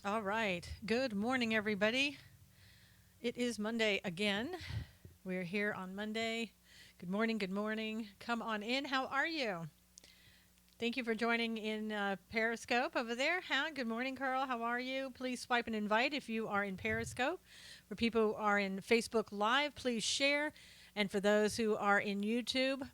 All right. Good morning, everybody. It is Monday again. We're here on Monday. Good morning. Good morning. Come on in. How are you? Thank you for joining in Periscope over there. Good morning, Carl. How are you? Please swipe and invite if you are in Periscope. For people who are in Facebook Live, please share. And for those who are in YouTube,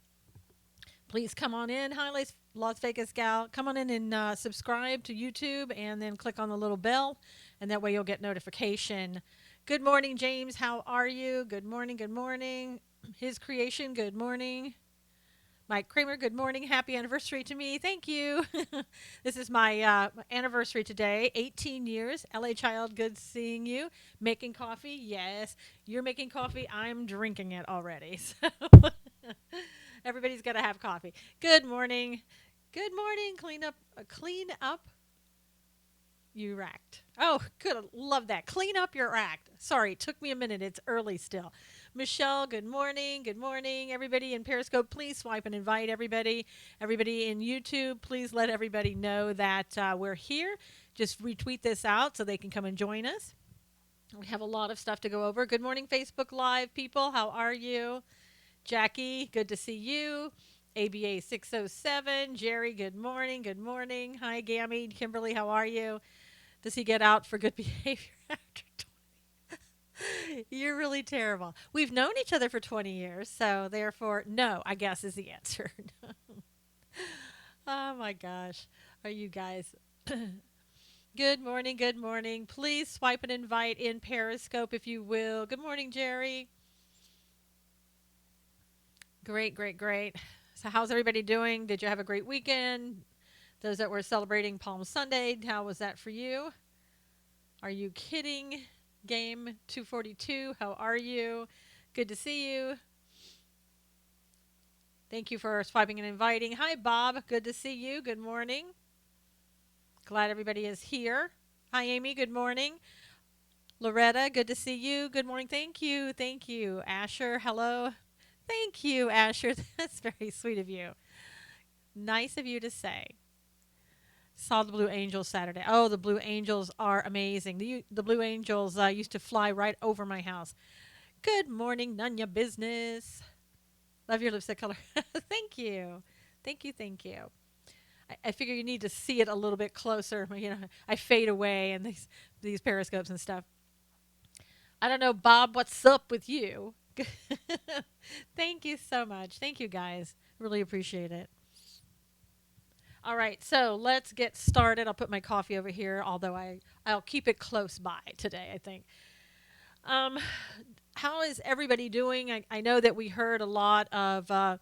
please come on in. Hi, Las Vegas gal. Come on in and subscribe to YouTube and then click on the little bell, and that way you'll get notification. Good morning, James. How are you? Good morning. Good morning. His creation. Good morning. Mike Kramer, good morning. Happy anniversary to me. Thank you. This is my anniversary today. 18 years. LA Child, good seeing you. Making coffee. Yes. You're making coffee. I'm drinking it already. So everybody's got to have coffee. Good morning. Good morning. Clean up your act. Oh, good. Love that. Clean up your act. Sorry, it took me a minute. It's early still. Michelle, good morning. Good morning. Everybody in Periscope, please swipe and invite everybody. Everybody in YouTube, please let everybody know that we're here. Just retweet this out so they can come and join us. We have a lot of stuff to go over. Good morning, Facebook Live people. How are you? Jackie, good to see you. ABA 607. Jerry, good morning. Good morning. Hi, Gammy. Kimberly, how are you? Does he get out for good behavior after 20? You're really terrible. We've known each other for 20 years, so therefore, no, I guess is the answer. Oh my gosh. Are you guys? Good morning. Good morning. Please swipe and invite in Periscope if you will. Good morning, Jerry. Great, great, great. So, how's everybody doing? Did you have a great weekend? Those that were celebrating Palm Sunday, how was that for you? Are you kidding? Game 242, how are you? Good to see you. Thank you for swiping and inviting. Hi, Bob. Good to see you. Good morning. Glad everybody is here. Hi, Amy. Good morning. Loretta, good to see you. Good morning. Thank you. Thank you. Asher, hello. Thank you, Asher. That's very sweet of you. Nice of you to say. Saw the Blue Angels Saturday. Oh, the Blue Angels are amazing. The Blue Angels used to fly right over my house. Good morning, none your business. Love your lipstick color. Thank you. Thank you. Thank you. I figure you need to see it a little bit closer. You know, I fade away and these periscopes and stuff. I don't know, Bob, what's up with you? Thank you so much. Thank you guys. Really appreciate it. All right, so let's get started. I'll put my coffee over here, although I'll keep it close by today, I think. Um, how is everybody doing? I know that we heard a lot of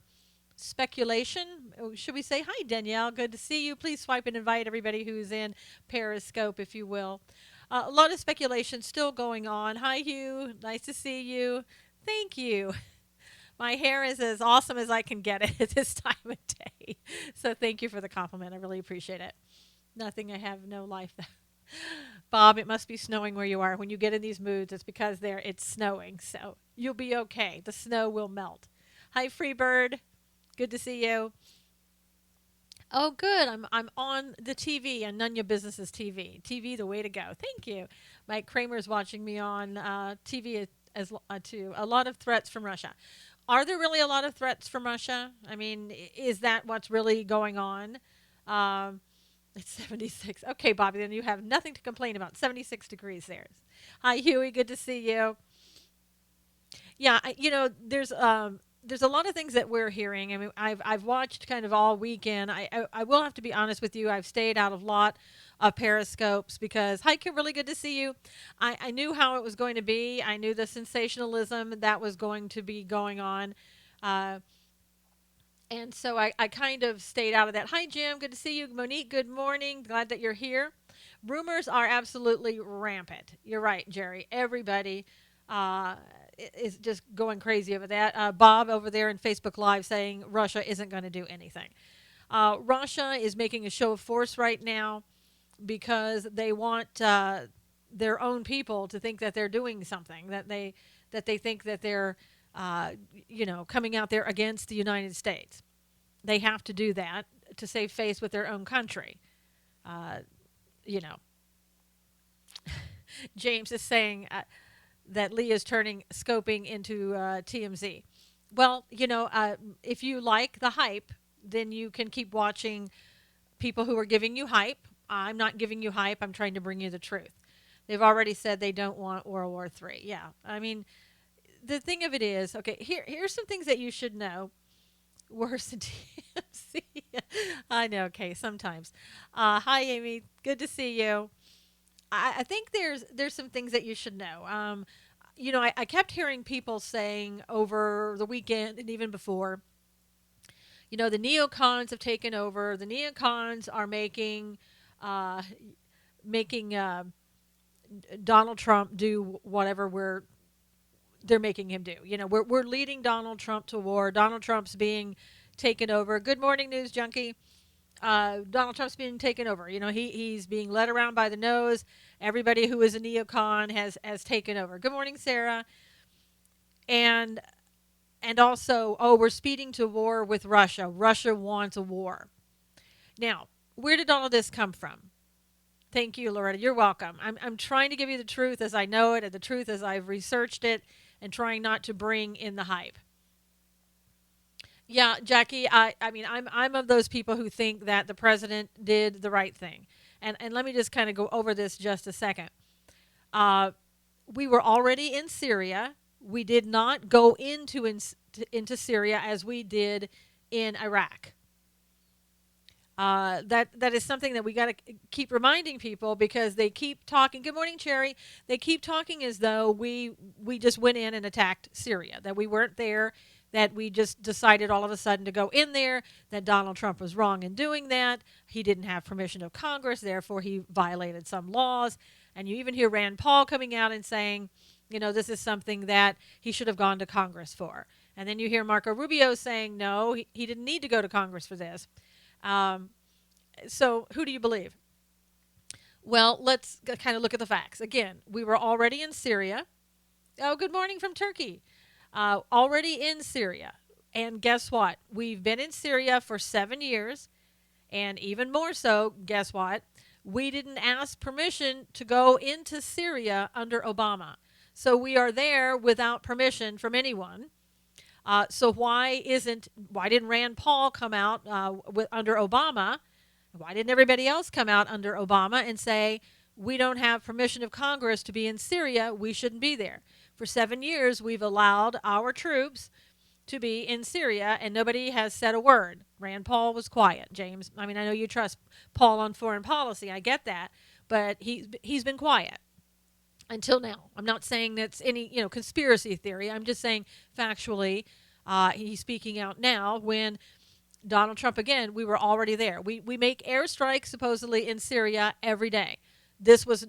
speculation. Should we say hi, Danielle? Good to see you. Please swipe and invite everybody who's in Periscope, if you will. A lot of speculation still going on. Hi, Hugh. Nice to see you. Thank you. My hair is as awesome as I can get it at this time of day. So thank you for the compliment. I really appreciate it. Nothing I have, no life. Bob, it must be snowing where you are. When you get in these moods, it's because it's snowing. So you'll be okay. The snow will melt. Hi, Freebird. Good to see you. Oh, good. I'm on the TV on None Your Business's TV. TV, the way to go. Thank you. Mike Kramer's watching me on TV as to a lot of threats from Russia. Are there really a lot of threats from Russia? I mean, is that what's really going on? Um, it's 76. Okay, Bobby, then you have nothing to complain about. 76 degrees there. Hi, Huey. Good to see you. Yeah, there's a lot of things that we're hearing. I mean, I've watched kind of all weekend. I will have to be honest with you. I've stayed out of a lot of periscopes because hi, Kimberly, good to see you. I knew how it was going to be. I knew the sensationalism that was going to be going on. Uh, and so I kind of stayed out of that. Hi, Jim. Good to see you. Monique, good morning. Glad that you're here. Rumors are absolutely rampant. You're right, Jerry. Everybody uh, is just going crazy over that. Bob over there in Facebook Live saying Russia isn't going to do anything. Russia is making a show of force right now because they want their own people to think that they're doing something, that they think that they're uh, coming out there against the United States. They have to do that to save face with their own country. Uh, you know, James is saying that Lee is turning scoping into TMZ. Well, if you like the hype, then you can keep watching people who are giving you hype. I'm not giving you hype. I'm trying to bring you the truth. They've already said they don't want World War III. Yeah, I mean, the thing of it is, okay, here's some things that you should know. Worse than TMZ. I know, okay, sometimes. Hi, Amy. Good to see you. I think there's some things that you should know. I kept hearing people saying over the weekend and even before, the neocons have taken over. The neocons are uh, making Donald Trump do whatever they're making him do. We're leading Donald Trump to war. Donald Trump's being taken over. Good morning, News Junkie. Donald Trump's being taken over. He's being led around by the nose. Everybody who is a neocon has taken over. Good morning, Sarah. And also, we're speeding to war with Russia. Russia wants a war. Now, where did all of this come from? Thank you, Loretta. You're welcome. I'm trying to give you the truth as I know it and the truth as I've researched it and trying not to bring in the hype. Yeah, Jackie, I mean, I'm of those people who think that the president did the right thing. And let me just kind of go over this just a second. Uh, we were already in Syria. We did not go into Syria as we did in Iraq. That is something that we got to keep reminding people because they keep talking. Good morning, Cherry. They keep talking as though we just went in and attacked Syria, that we weren't there, that we just decided all of a sudden to go in there, that Donald Trump was wrong in doing that. He didn't have permission of Congress, therefore he violated some laws. And you even hear Rand Paul coming out and saying, this is something that he should have gone to Congress for. And then you hear Marco Rubio saying, no, he didn't need to go to Congress for this. So who do you believe? Well, let's kind of look at the facts. Again, we were already in Syria. Oh, good morning from Turkey. Already in Syria. And guess what? We've been in Syria for 7 years. And even more so, guess what? We didn't ask permission to go into Syria under Obama. So we are there without permission from anyone. So why didn't Rand Paul come out under Obama? Why didn't everybody else come out under Obama and say, we don't have permission of Congress to be in Syria, we shouldn't be there? For 7 years, we've allowed our troops to be in Syria, and nobody has said a word. Rand Paul was quiet, James. I mean, I know you trust Paul on foreign policy. I get that. But he's been quiet until now. I'm not saying that's any conspiracy theory. I'm just saying factually he's speaking out now when Donald Trump, again, we were already there. We make airstrikes supposedly in Syria every day. This was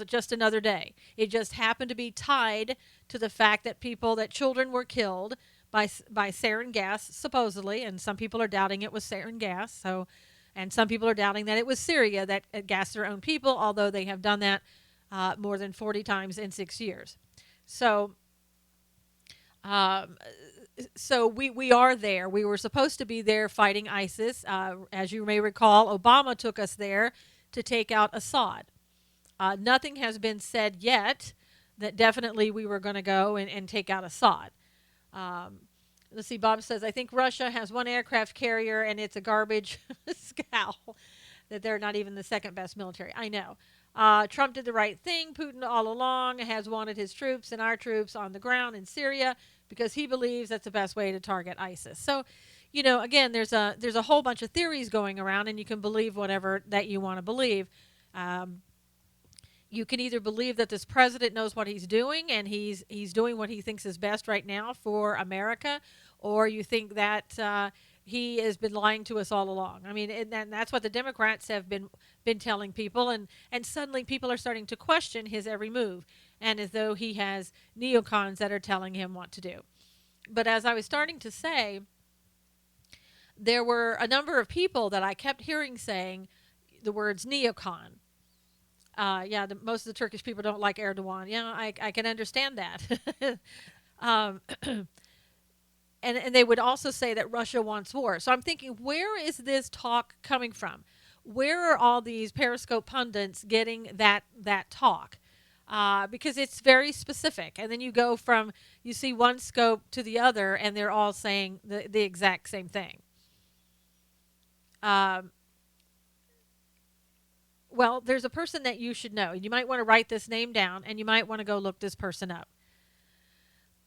just another day. It just happened to be tied to the fact that children were killed by sarin gas, supposedly, and some people are doubting it was sarin gas. So, and some people are doubting that it was Syria that gassed their own people, although they have done that more than 40 times in 6 years. So, we are there. We were supposed to be there fighting ISIS. As you may recall, Obama took us there to take out Assad. Nothing has been said yet that definitely we were going to go and take out Assad. Let's see, Bob says, I think Russia has one aircraft carrier and it's a garbage scowl that they're not even the second best military. I know. Trump did the right thing. Putin all along has wanted his troops and our troops on the ground in Syria because he believes that's the best way to target ISIS. So, again, there's a whole bunch of theories going around, and you can believe whatever that you want to believe. You can either believe that this president knows what he's doing and he's doing what he thinks is best right now for America, or you think that he has been lying to us all along. I mean, and that's what the Democrats have been telling people, and suddenly people are starting to question his every move, and as though he has neocons that are telling him what to do. But as I was starting to say, there were a number of people that I kept hearing saying the words neocon. Most of the Turkish people don't like Erdogan. Yeah, I can understand that. And they would also say that Russia wants war. So I'm thinking, where is this talk coming from? where are all these Periscope pundits getting that talk? Because it's very specific, and then you see one scope to the other, and they're all saying the exact same thing. Um, well, there's a person that you should know. You might want to write this name down, and you might want to go look this person up.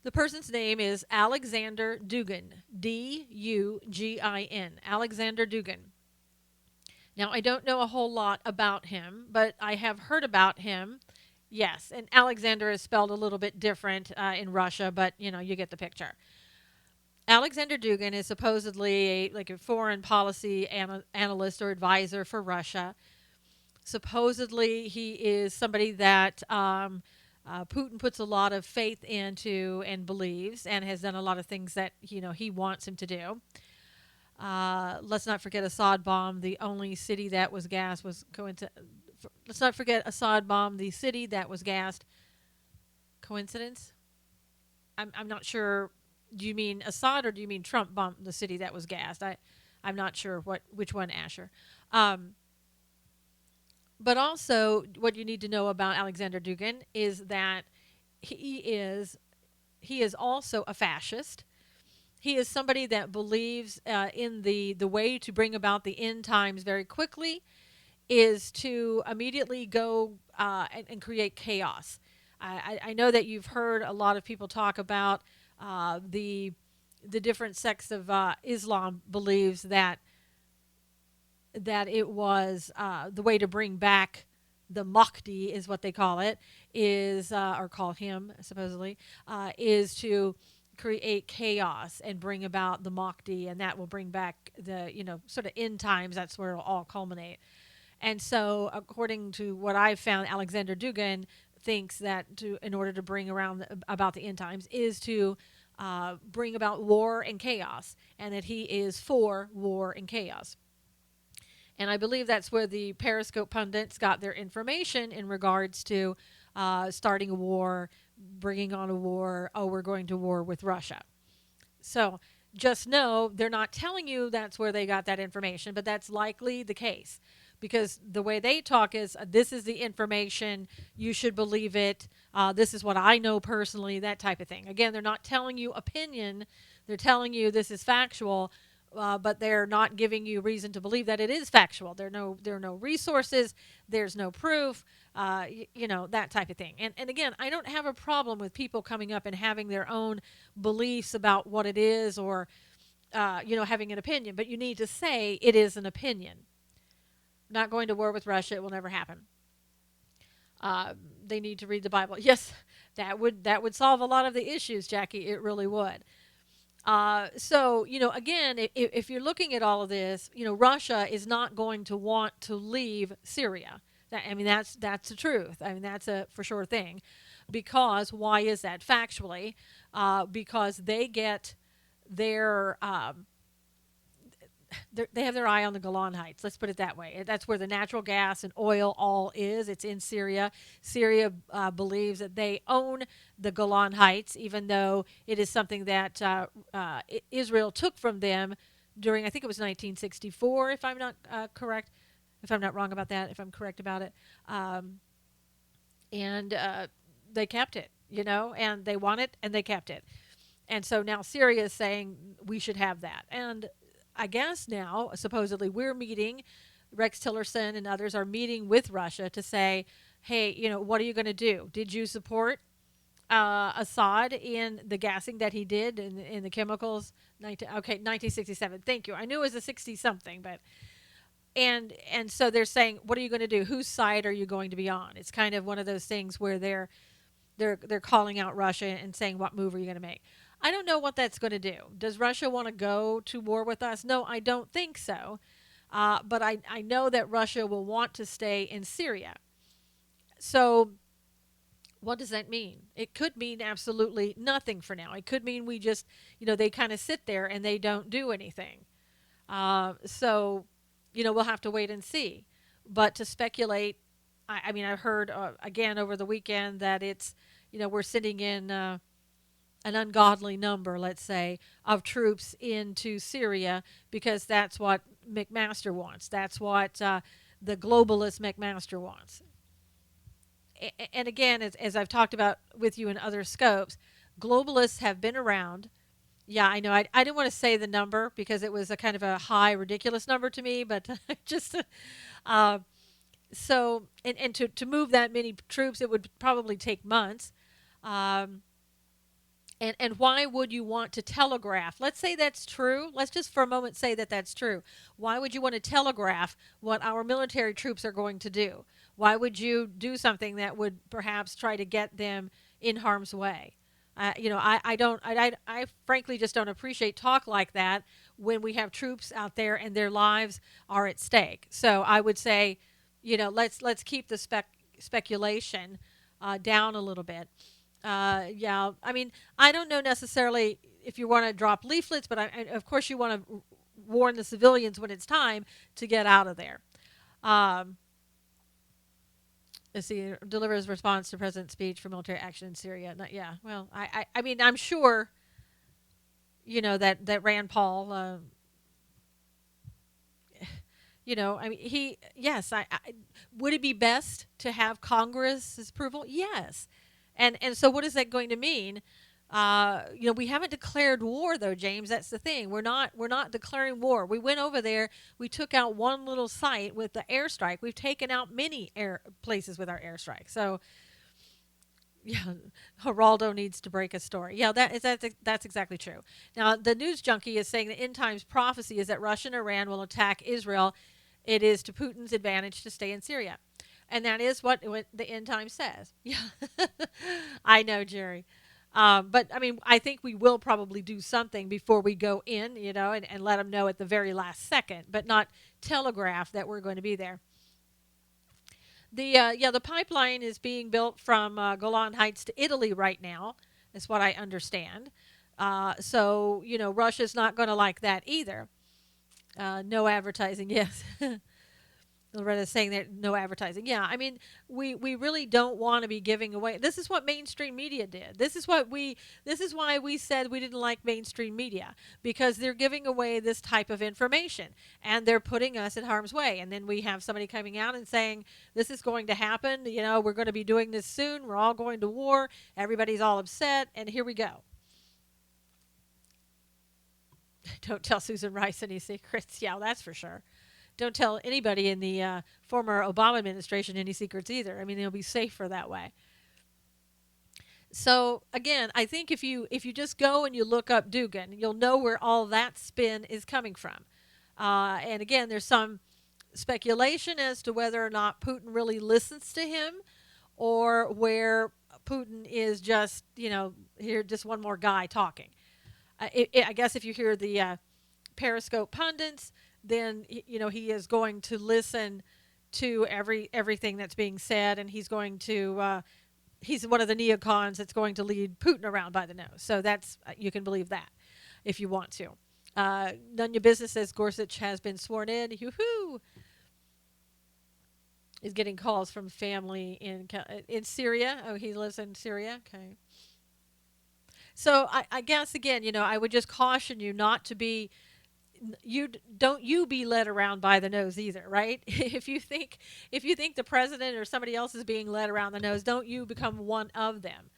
The person's name is Alexander Dugin, Dugin, Alexander Dugin. Now, I don't know a whole lot about him, but I have heard about him. Yes, and Alexander is spelled a little bit different in Russia, but you get the picture. Alexander Dugin is supposedly a foreign policy analyst or advisor for Russia. Supposedly, he is somebody that Putin puts a lot of faith into and believes, and has done a lot of things that he wants him to do. Let's not forget Assad bombed the only city that was gassed was let's not forget Assad bombed the city that was gassed. Coincidence? I'm not sure. Do you mean Assad or do you mean Trump bombed the city that was gassed? I'm not sure which one, Asher. But also, what you need to know about Alexander Dugin is that he is also a fascist. He is somebody that believes in the way to bring about the end times very quickly is to immediately go and create chaos. I know that you've heard a lot of people talk about the different sects of Islam believes that it was the way to bring back the Mahdi is what they call it, is or call him supposedly, is to create chaos and bring about the Mahdi, and that will bring back the sort of end times. That's where it'll all culminate. And so, according to what I've found, Alexander Dugin thinks that in order to bring around about the end times is to bring about war and chaos, and that he is for war and chaos. And I believe that's where the Periscope pundits got their information in regards to starting a war, bringing on a war. Oh, we're going to war with Russia. So just know they're not telling you that's where they got that information, but that's likely the case. Because the way they talk is, this is the information, you should believe it, this is what I know personally, that type of thing. Again, they're not telling you opinion, they're telling you this is factual, but they're not giving you reason to believe that it is factual. There are no resources, there's no proof, that type of thing. And again, I don't have a problem with people coming up and having their own beliefs about what it is, or having an opinion, but you need to say it is an opinion. Not going to war with Russia, it will never happen. They need to read the Bible. Yes, that would solve a lot of the issues, Jackie. It really would. So, again, if you're looking at all of this, Russia is not going to want to leave Syria. That's the truth. That's a for sure thing. Because why is that? Factually, because they get their they have their eye on the Golan Heights. Let's put it that way. That's where the natural gas and oil all is. It's in Syria. Syria believes that they own the Golan Heights, even though it is something that Israel took from them during, I think it was 1964, if I'm not correct, if I'm not wrong about that, if I'm correct about it. And they kept it, and they want it, and they kept it. And so now Syria is saying we should have that. And I guess now, supposedly, we're meeting, Rex Tillerson and others are meeting with Russia to say, hey, what are you going to do? Did you support Assad in the gassing that he did in the chemicals? 1967. Thank you. I knew it was a 60-something, but... And so they're saying, what are you going to do? Whose side are you going to be on? It's kind of one of those things where they're calling out Russia and saying, what move are you going to make? I don't know what that's going to do. Does Russia want to go to war with us? No, I don't think so. But I know that Russia will want to stay in Syria. So what does that mean? It could mean absolutely nothing for now. It could mean we just, they kind of sit there and they don't do anything. So, we'll have to wait and see. But to speculate, I heard again over the weekend that it's, we're sitting in an ungodly number, let's say, of troops into Syria because that's what McMaster wants. That's what the globalist McMaster wants. And again, as I've talked about with you in other scopes, globalists have been around. Yeah, I know. I didn't want to say the number because it was a kind of a high, ridiculous number to me, but just uh, so and to move that many troops, it would probably take months. Um, and why would you want to telegraph? Let's say that's true. Let's just for a moment say that that's true. Why would you want to telegraph what our military troops are going to do? Why would you do something that would perhaps try to get them in harm's way? I don't, I frankly just don't appreciate talk like that when we have troops out there and their lives are at stake. So I would say, let's keep the speculation down a little bit. Yeah, I mean, I don't know necessarily if you want to drop leaflets, but of course you want to warn the civilians when it's time to get out of there. Um, let's see, deliver his response to President's speech for military action in Syria. Not, yeah, well, I mean, I'm sure, that Rand Paul, I mean, yes, would it be best to have Congress's approval? Yes. And so what is that going to mean? We haven't declared war though, James. That's the thing. We're not declaring war. We went over there. We took out one little site with the airstrike. We've taken out many air places with our airstrike. So, yeah, Geraldo needs to break a story. Yeah, that's exactly true. Now, the news junkie is saying the end times prophecy is that Russia and Iran will attack Israel. It is to Putin's advantage to stay in Syria. And that is what the end time says. Yeah, I know, Jerry. But I mean, I think we will probably do something before we go in, and let them know at the very last second, but not telegraph that we're going to be there. The pipeline is being built from Golan Heights to Italy right now. Is what I understand. So Russia's not going to like that either. No advertising, yes. Loretta's saying that no advertising. Yeah, I mean, we really don't want to be giving away. This is what mainstream media did. This is why we said we didn't like mainstream media, because they're giving away this type of information and they're putting us in harm's way. And then we have somebody coming out and saying this is going to happen, we're going to be doing this soon. We're all going to war. Everybody's all upset, and here we go. Don't tell Susan Rice any secrets. Yeah, that's for sure. Don't tell anybody in the former Obama administration any secrets either. I mean, they'll be safer that way. So again, I think if you just go and you look up Dugan, you'll know where all that spin is coming from. And again, there's some speculation as to whether or not Putin really listens to him, or where Putin is just here just one more guy talking. I guess if you hear the Periscope pundits, then he is going to listen to everything that's being said, and he's going to he's one of the neocons that's going to lead Putin around by the nose. So that's you can believe that if you want to. None of your business says Gorsuch has been sworn in. Hoo-hoo! Is getting calls from family in Syria. Oh, he lives in Syria. Okay. So I guess again, I would just caution you not to be you be led around by the nose either, right? If you think the president or somebody else is being led around the nose, don't you become one of them,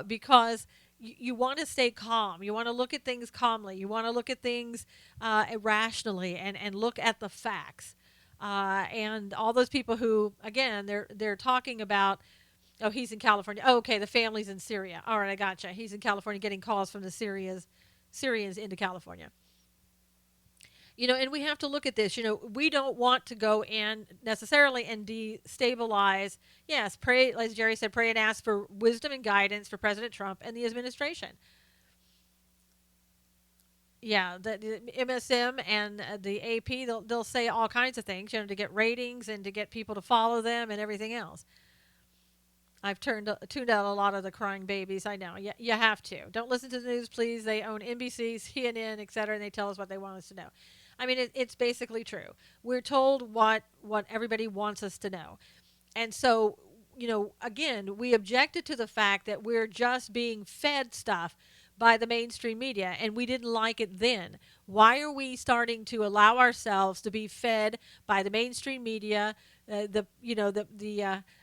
because you want to stay calm. You want to look at things calmly. You want to look at things rationally and look at the facts. And all those people who, again, they're talking about, oh, he's in California. Oh, okay, the family's in Syria. All right, I gotcha. He's in California getting calls from the Syrians into California. And we have to look at this. We don't want to go in necessarily and destabilize. Yes, pray, as Jerry said, pray and ask for wisdom and guidance for President Trump and the administration. Yeah, the MSM and the AP, they'll say all kinds of things, to get ratings and to get people to follow them and everything else. I've tuned out a lot of the crying babies. I know. You have to. Don't listen to the news, please. They own NBC, CNN, etc., and they tell us what they want us to know. I mean, it's basically true. We're told what everybody wants us to know. And so, again, we objected to the fact that we're just being fed stuff, by the mainstream media, and we didn't like it then. Why are we starting to allow ourselves to be fed by the mainstream media, the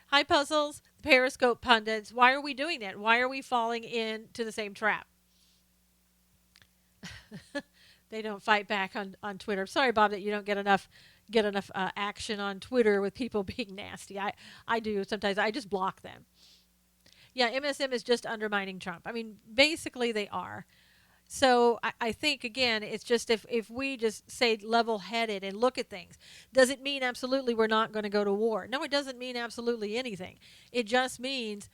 high puzzles, the Periscope pundits? Why are we doing that? Why are we falling into the same trap? They don't fight back on Twitter. Sorry, Bob, that you don't get enough action on Twitter with people being nasty. I do sometimes. I just block them. Yeah, MSM is just undermining Trump. I mean, basically they are. So I think again, it's just if we just say level-headed and look at things, does it mean absolutely we're not going to go to war? No, it doesn't mean absolutely anything. It just means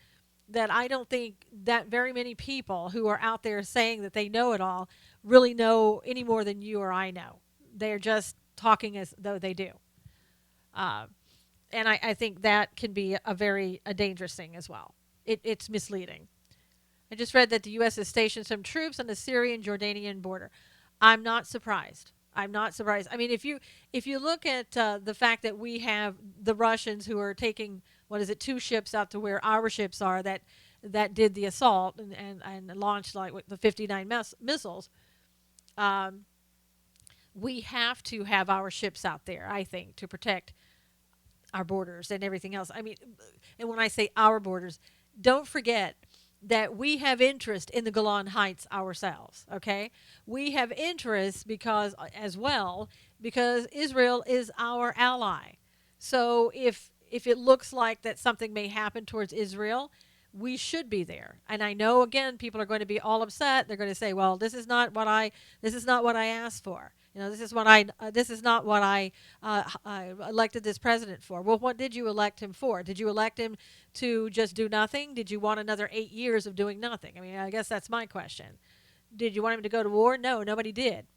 that I don't think that very many people who are out there saying that they know it all really know any more than you or I know. They're just talking as though they do. Uh, and I think that can be a dangerous thing as well. It's misleading. I just read that the U.S. has stationed some troops on the Syrian-Jordanian border. I'm not surprised. I'm not surprised. I mean, if you look at the fact that we have the Russians who are taking, what is it, 2 ships out to where our ships are that did the assault and launched like the 59 missiles, um, we have to have our ships out there, I think, to protect our borders and everything else. I mean, and when I say our borders, don't forget that we have interest in the Golan Heights ourselves, okay? We have interest because Israel is our ally. So if it looks like that something may happen towards Israel, we should be there. And I know again people are going to be all upset. They're going to say, "Well, this is not what I asked for. This is not what I elected this president for." Well, what did you elect him for? Did you elect him to just do nothing? Did you want another 8 years of doing nothing? I mean, I guess that's my question. Did you want him to go to war? No, nobody did.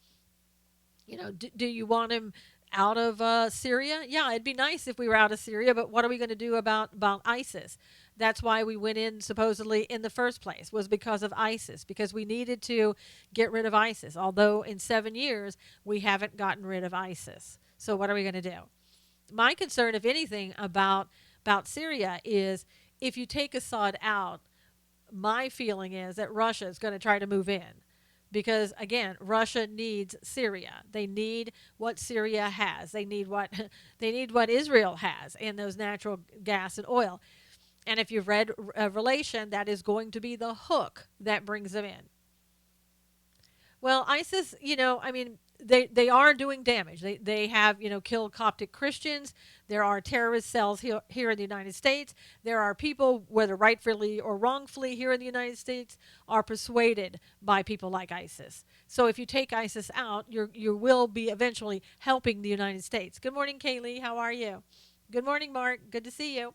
Do you want him out of Syria? Yeah, it'd be nice if we were out of Syria, but what are we going to do about ISIS? That's why we went in supposedly in the first place, was because of ISIS, because we needed to get rid of ISIS. Although in 7 years we haven't gotten rid of ISIS. So what are we going to do? My concern, if anything, about Syria is if you take Assad out, my feeling is that Russia is going to try to move in because again, Russia needs Syria. They need what Syria has. They need what they need what Israel has in those natural gas and oil. And if you've read Revelation, that is going to be the hook that brings them in. Well, ISIS, I mean, they are doing damage. They have, killed Coptic Christians. There are terrorist cells here in the United States. There are people, whether rightfully or wrongfully here in the United States, are persuaded by people like ISIS. So if you take ISIS out, you will be eventually helping the United States. Good morning, Kaylee. How are you? Good morning, Mark. Good to see you.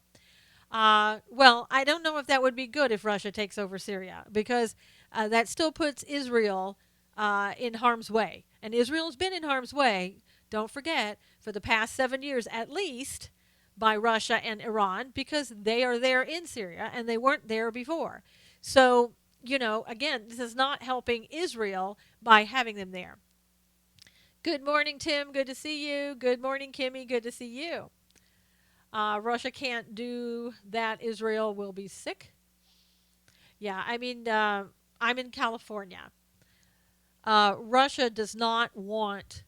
Well, I don't know if that would be good if Russia takes over Syria because that still puts Israel in harm's way. And Israel's been in harm's way, don't forget, for the past 7 years at least by Russia and Iran because they are there in Syria and they weren't there before. So, again, this is not helping Israel by having them there. Good morning, Tim. Good to see you. Good morning, Kimmy. Good to see you. Russia can't do that. Israel will be sick. Yeah, I mean, I'm in California. Russia does not want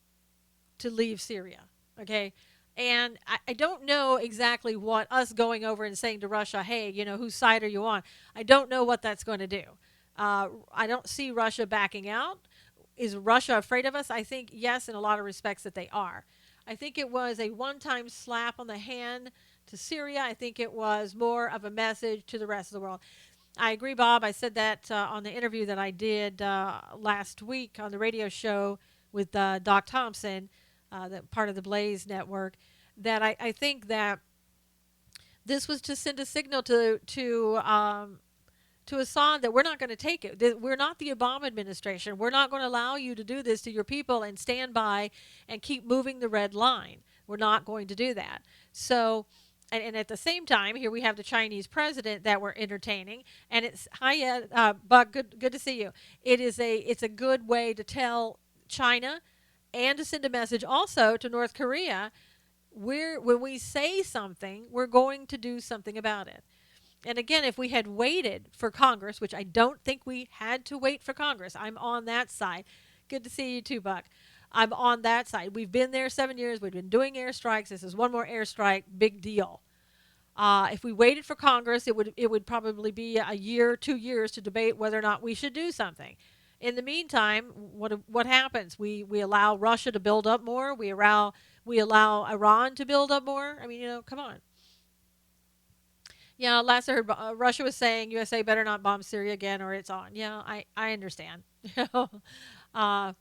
to leave Syria, okay? And I don't know exactly what us going over and saying to Russia, hey, whose side are you on? I don't know what that's going to do. I don't see Russia backing out. Is Russia afraid of us? I think, yes, in a lot of respects that they are. I think it was a one-time slap on the hand to Syria. I think it was more of a message to the rest of the world. I agree, Bob. I said that on the interview that I did last week on the radio show with Doc Thompson, part of the Blaze Network, that I think that this was to send a signal to Assad that we're not going to take it. We're not the Obama administration. We're not going to allow you to do this to your people and stand by and keep moving the red line. We're not going to do that. So, and at the same time, here we have the Chinese president that we're entertaining, and it's hi, Buck. Good to see you. It's a good way to tell China and to send a message also to North Korea. When we say something, we're going to do something about it. And again, if we had waited for Congress, which I don't think we had to wait for Congress, I'm on that side. Good to see you too, Buck. I'm on that side. We've been there 7 years. We've been doing airstrikes. This is one more airstrike. Big deal. If we waited for Congress, it would probably be a year, 2 years to debate whether or not we should do something. In the meantime, what happens? We allow Russia to build up more. We allow Iran to build up more. I mean, come on. Yeah, last I heard, Russia was saying USA better not bomb Syria again or it's on. Yeah, I understand. uh,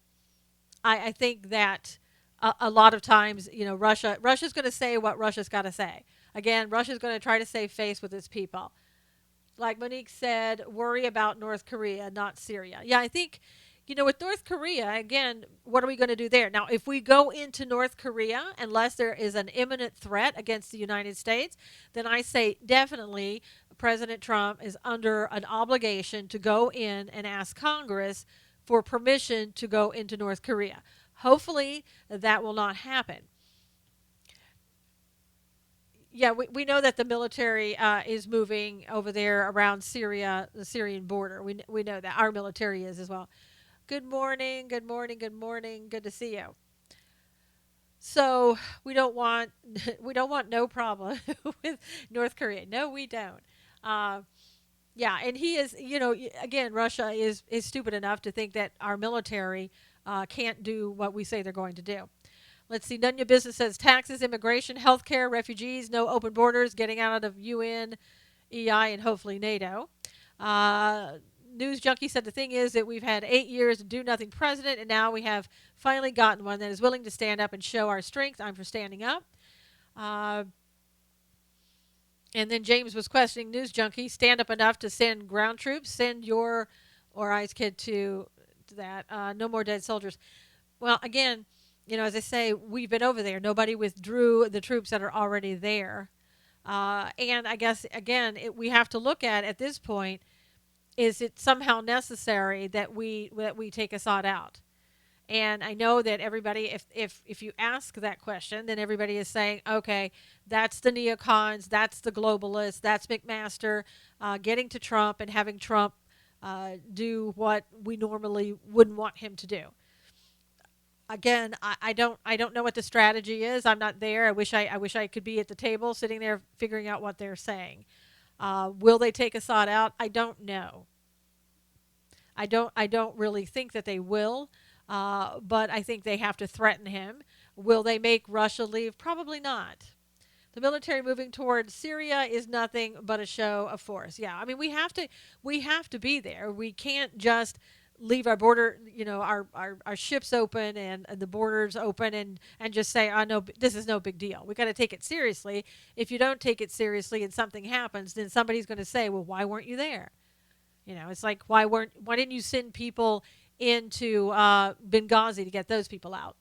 I think that a lot of times, Russia's going to say what Russia's got to say. Again, Russia's going to try to save face with its people. Like Monique said, worry about North Korea, not Syria. Yeah, I think, with North Korea, again, what are we going to do there? Now, if we go into North Korea, unless there is an imminent threat against the United States, then I say definitely President Trump is under an obligation to go in and ask Congress for permission to go into North Korea. Hopefully, that will not happen. Yeah, we know that the military is moving over there around Syria, the Syrian border. We know that our military is as well. Good morning, good morning, good morning. Good to see you. So we don't want we don't want no problem with North Korea. No, we don't. Uh, yeah, and he is. Again, Russia is stupid enough to think that our military can't do what we say they're going to do. Let's see. None of your business says taxes, immigration, healthcare, refugees, no open borders, getting out of UN, EI, and hopefully NATO. Uh, News Junkie said the thing is that we've had 8 years to do nothing president, and now we have finally gotten one that is willing to stand up and show our strength. I'm for standing up. Uh, and then James was questioning News Junkie. Stand up enough to send ground troops. Send your or I's kid to that. No more dead soldiers. Well, again, as I say, we've been over there. Nobody withdrew the troops that are already there. And I guess, again, we have to look at this point, is it somehow necessary that we take Assad out? And I know that everybody, if you ask that question, then everybody is saying, okay, that's the neocons, that's the globalists, that's McMaster getting to Trump and having Trump do what we normally wouldn't want him to do. Again, I don't know what the strategy is. I'm not there. I wish I could be at the table sitting there figuring out what they're saying. Will they take Assad out? I don't know. I don't really think that they will. But I think they have to threaten him. Will they make Russia leave? Probably not. The military moving towards Syria is nothing but a show of force. Yeah, I mean we have to be there. We can't just leave our border, our ships open and the borders open and just say, "I know this is no big deal." We got to take it seriously. If you don't take it seriously and something happens, then somebody's going to say, "Well, why weren't you there?" It's like why didn't you send people into Benghazi to get those people out?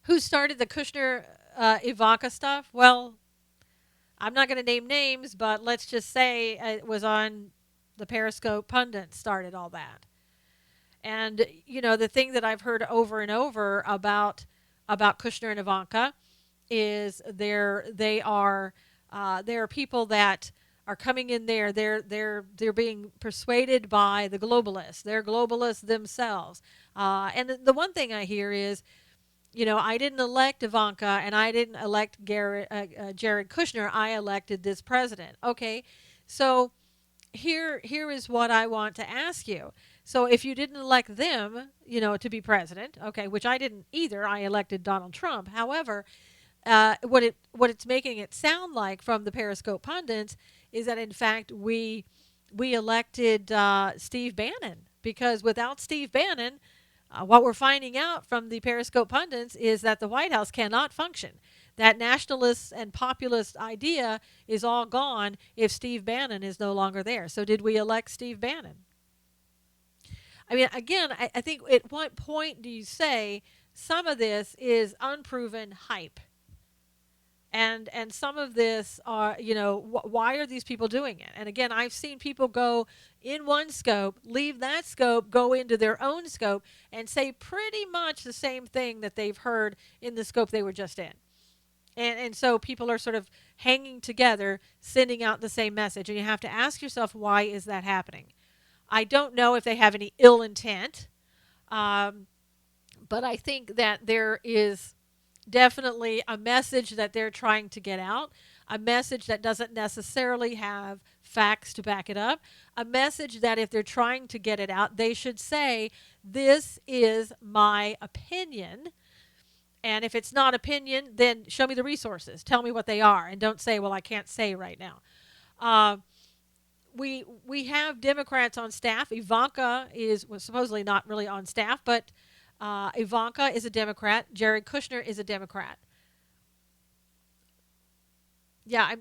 Who started the Kushner Ivanka stuff? Well, I'm not going to name names, but let's just say it was on the Periscope pundit started all that. And the thing that I've heard over and over about Kushner and Ivanka is they are people that are coming in there. They're being persuaded by the globalists. They're globalists themselves. And the one thing I hear is, I didn't elect Ivanka and I didn't elect Jared Kushner. I elected this president. Okay, so here is what I want to ask you. So if you didn't elect them, to be president, okay, which I didn't either. I elected Donald Trump. However, what it's making it sound like from the Periscope pundits is that in fact we elected Steve Bannon, because without Steve Bannon, what we're finding out from the Periscope pundits is that the White House cannot function. That nationalist and populist idea is all gone if Steve Bannon is no longer there. So did we elect Steve Bannon? I mean, again, I think at what point do you say some of this is unproven hype? And some of this are, why are these people doing it? And again, I've seen people go in one scope, leave that scope, go into their own scope, and say pretty much the same thing that they've heard in the scope they were just in. And so people are sort of hanging together, sending out the same message. And you have to ask yourself, why is that happening? I don't know if they have any ill intent, um, but I think that there is definitely a message that they're trying to get out, a message that doesn't necessarily have facts to back it up, a message that if they're trying to get it out, they should say, this is my opinion. And if it's not opinion, then show me the resources. Tell me what they are. And don't say, well, I can't say right now. Uh, we have Democrats on staff. Ivanka was supposedly not really on staff, but Ivanka is a Democrat. Jared Kushner is a Democrat. Yeah,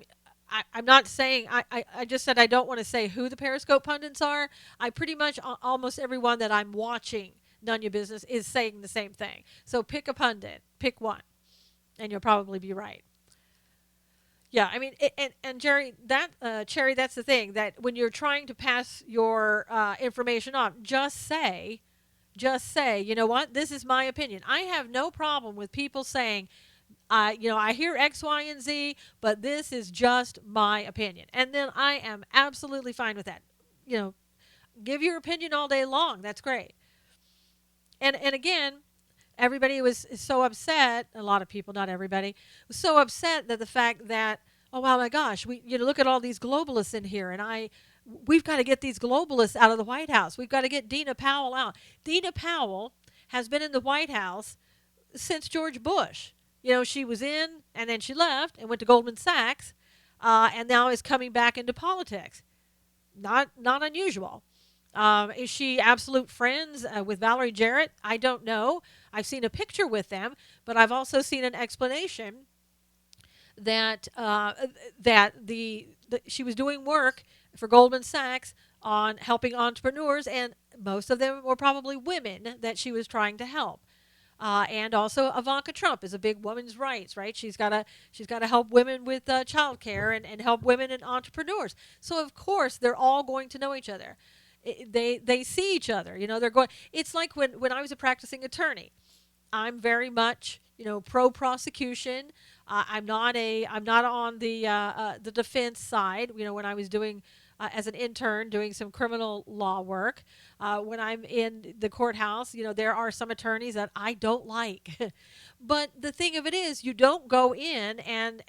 I'm not saying, I just said I don't want to say who the Periscope pundits are. I pretty much, almost everyone that I'm watching, None Your Business, is saying the same thing. So pick a pundit, pick one, and you'll probably be right. Yeah, I mean, and Jerry, Cherry, that's the thing, that when you're trying to pass your information on, just say, you know what, this is my opinion. I have no problem with people saying, I hear X, Y, and Z, but this is just my opinion. And then I am absolutely fine with that. You know, give your opinion all day long. That's great. And again, everybody was so upset. A lot of people, not everybody, was so upset that the fact that, oh wow, my gosh, we look at all these globalists in here, and we've got to get these globalists out of the White House. We've got to get Dina Powell out. Dina Powell has been in the White House since George Bush. She was in, and then she left and went to Goldman Sachs, and now is coming back into politics. Not unusual. Is she absolute friends with Valerie Jarrett? I don't know. I've seen a picture with them, but I've also seen an explanation that she was doing work for Goldman Sachs on helping entrepreneurs, and most of them were probably women that she was trying to help. And also Ivanka Trump is a big women's rights, right? She's got to help women with child care and help women and entrepreneurs. So of course they're all going to know each other. They see each other. They're going. It's like when I was a practicing attorney. I'm very much pro prosecution. I'm not on the defense side. When I was doing as an intern doing some criminal law work, when I'm in the courthouse, there are some attorneys that I don't like. But the thing of it is, you don't go in and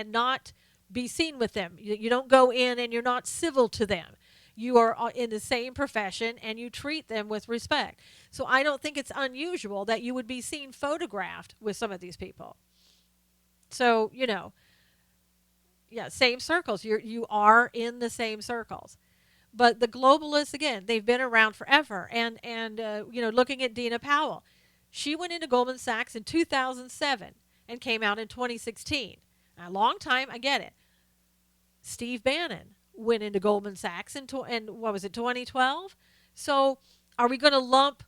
not be seen with them. You don't go in and you're not civil to them. You are in the same profession and you treat them with respect. So I don't think it's unusual that you would be seen photographed with some of these people. So, yeah, same circles. You are in the same circles. But the globalists, again, they've been around forever. And looking at Dina Powell, she went into Goldman Sachs in 2007 and came out in 2016. A long time, I get it. Steve Bannon went into Goldman Sachs and what was it, 2012? So are we going to lump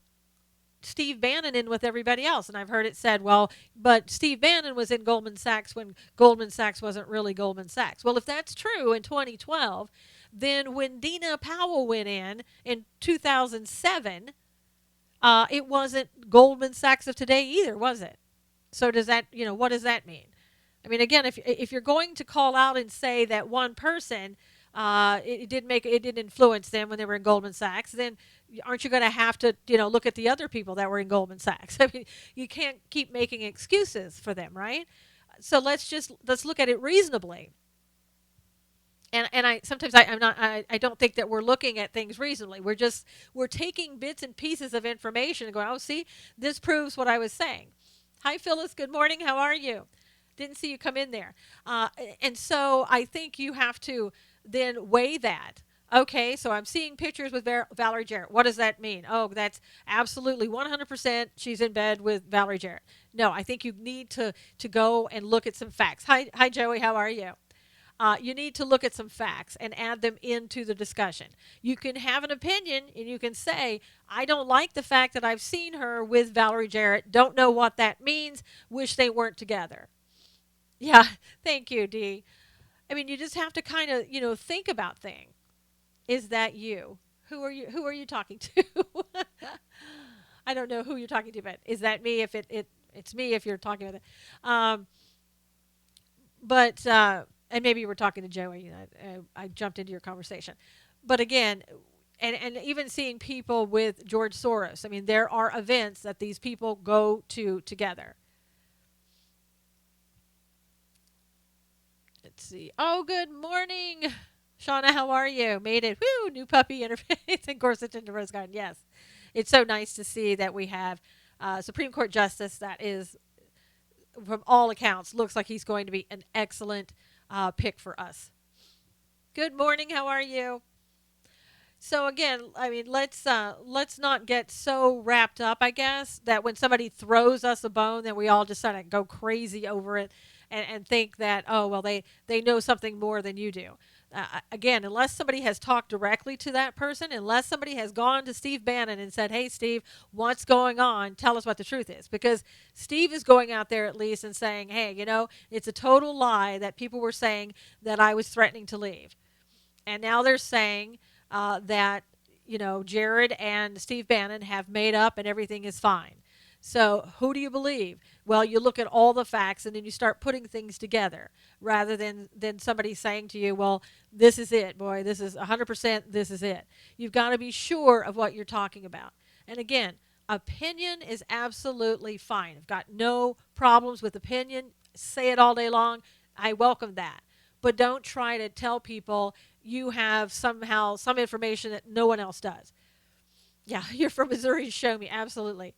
Steve Bannon in with everybody else? And I've heard it said, well, but Steve Bannon was in Goldman Sachs when Goldman Sachs wasn't really Goldman Sachs. Well, if that's true in 2012, then when Dina Powell went in 2007, it wasn't Goldman Sachs of today either, was it? So does that, what does that mean? I mean, again, if you're going to call out and say that one person it didn't influence them when they were in Goldman Sachs, then aren't you going to have to look at the other people that were in Goldman Sachs? I mean, you can't keep making excuses for them, right? So let's look at it reasonably. And I don't think that we're looking at things reasonably. We're taking bits and pieces of information and going, oh, see, this proves what I was saying. Hi, Phyllis. Good morning. How are you? Didn't see you come in there. And so I think you have to then weigh that. Okay, so I'm seeing pictures with Valerie Jarrett. What does that mean? Oh, that's absolutely 100% she's in bed with Valerie Jarrett. No, I think you need to go and look at some facts. Hi, Joey. How are you? You need to look at some facts and add them into the discussion. You can have an opinion and you can say, I don't like the fact that I've seen her with Valerie Jarrett. Don't know what that means. Wish they weren't together. Yeah, thank you, Dee. I mean, you just have to kind of, think about things. Is that you? Who are you? Who are you talking to? I don't know who you're talking to, but is that me? If it's me, if you're talking about it. But and maybe you were talking to Joey. I jumped into your conversation, but again, and even seeing people with George Soros. I mean, there are events that these people go to together. Let's see. Oh, good morning, Shauna. How are you? Made it. Woo! New puppy interface and Gorsuch into Rose Garden. Yes, it's so nice to see that we have Supreme Court justice that is, from all accounts, looks like he's going to be an excellent pick for us. Good morning. How are you? So again, I mean, let's not get so wrapped up, I guess, that when somebody throws us a bone, then we all just sort of go crazy over it and think that, oh well, they know something more than you do. Again, unless somebody has talked directly to that person, unless somebody has gone to Steve Bannon and said, "Hey, Steve, what's going on? Tell us what the truth is," because Steve is going out there at least and saying, "Hey, it's a total lie that people were saying that I was threatening to leave." And now they're saying that Jared and Steve Bannon have made up and everything is fine. So who do you believe? Well, you look at all the facts and then you start putting things together rather than somebody saying to you, "Well, this is it, boy. This is 100%. This is it." You've got to be sure of what you're talking about. And again, opinion is absolutely fine. I've got no problems with opinion. Say it all day long. I welcome that. But don't try to tell people you have somehow some information that no one else does. Yeah, you're from Missouri. Show me. Absolutely.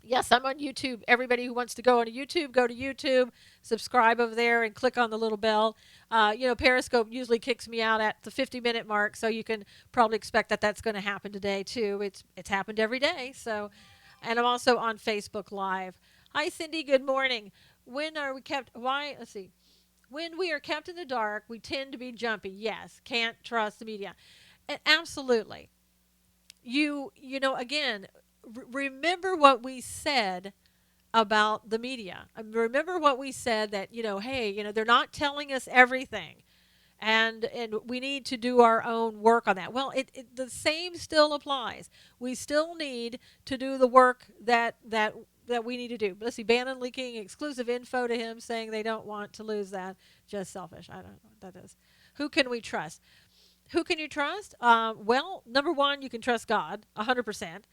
Yes, I'm on YouTube. Everybody who wants to go on YouTube, go to YouTube, subscribe over there, and click on the little bell. Periscope usually kicks me out at the 50-minute mark, so you can probably expect that that's going to happen today too. It's happened every day. So, and I'm also on Facebook Live. Hi, Cindy. Good morning. When are we kept? Why? Let's see. When we are kept in the dark, we tend to be jumpy. Yes, can't trust the media. And absolutely. Again, remember what we said about the media. Remember what we said that, hey, they're not telling us everything. And we need to do our own work on that. Well, the same still applies. We still need to do the work that we need to do. Let's see, Bannon leaking exclusive info to him, saying they don't want to lose that. Just selfish. I don't know what that is. Who can we trust? Who can you trust? Well, number one, you can trust God 100%.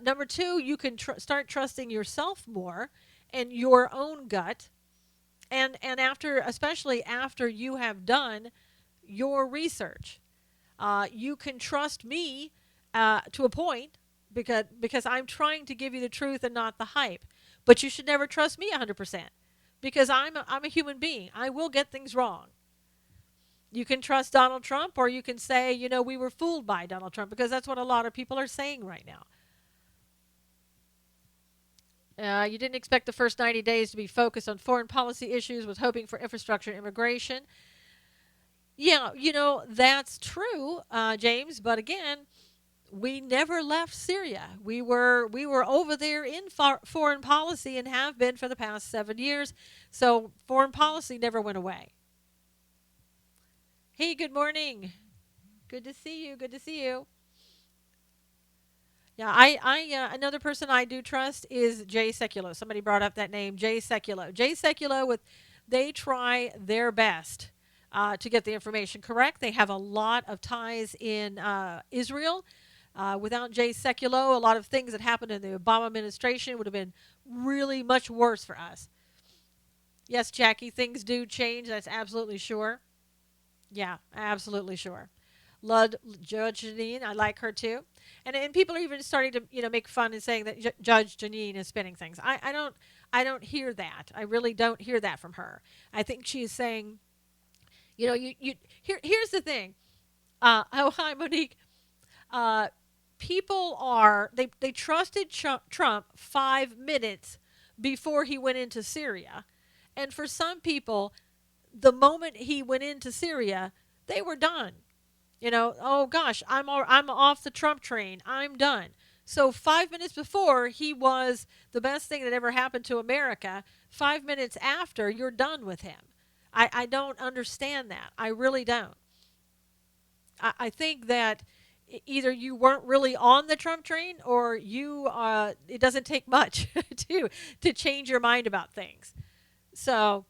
Number two, you can start trusting yourself more and your own gut. And especially after you have done your research, you can trust me to a point because I'm trying to give you the truth and not the hype. But you should never trust me 100% because I'm a human being. I will get things wrong. You can trust Donald Trump, or you can say, we were fooled by Donald Trump, because that's what a lot of people are saying right now. You didn't expect the first 90 days to be focused on foreign policy issues, was hoping for infrastructure and immigration. Yeah, that's true, James. But again, we never left Syria. We were over there in foreign policy and have been for the past 7 years. So foreign policy never went away. Hey, good morning. Good to see you. Good to see you. Yeah, another person I do trust is Jay Sekulow. Somebody brought up that name, Jay Sekulow. Jay Sekulow, they try their best to get the information correct. They have a lot of ties in Israel. Without Jay Sekulow, a lot of things that happened in the Obama administration would have been really much worse for us. Yes, Jackie, things do change. That's absolutely sure. Yeah, absolutely sure. Love Judge Janine. I like her too. And people are even starting to make fun and saying that Judge Janine is spinning things. I don't hear that. I really don't hear that from her. I think she is saying, here's the thing. Oh, hi, Monique. Uh, People they trusted Trump 5 minutes before he went into Syria, and for some people, the moment he went into Syria, they were done. Oh gosh, I'm off the Trump train. I'm done. So 5 minutes before, he was the best thing that ever happened to America. 5 minutes after, you're done with him. I don't understand that. I really don't. I think that either you weren't really on the Trump train, or it doesn't take much to change your mind about things. So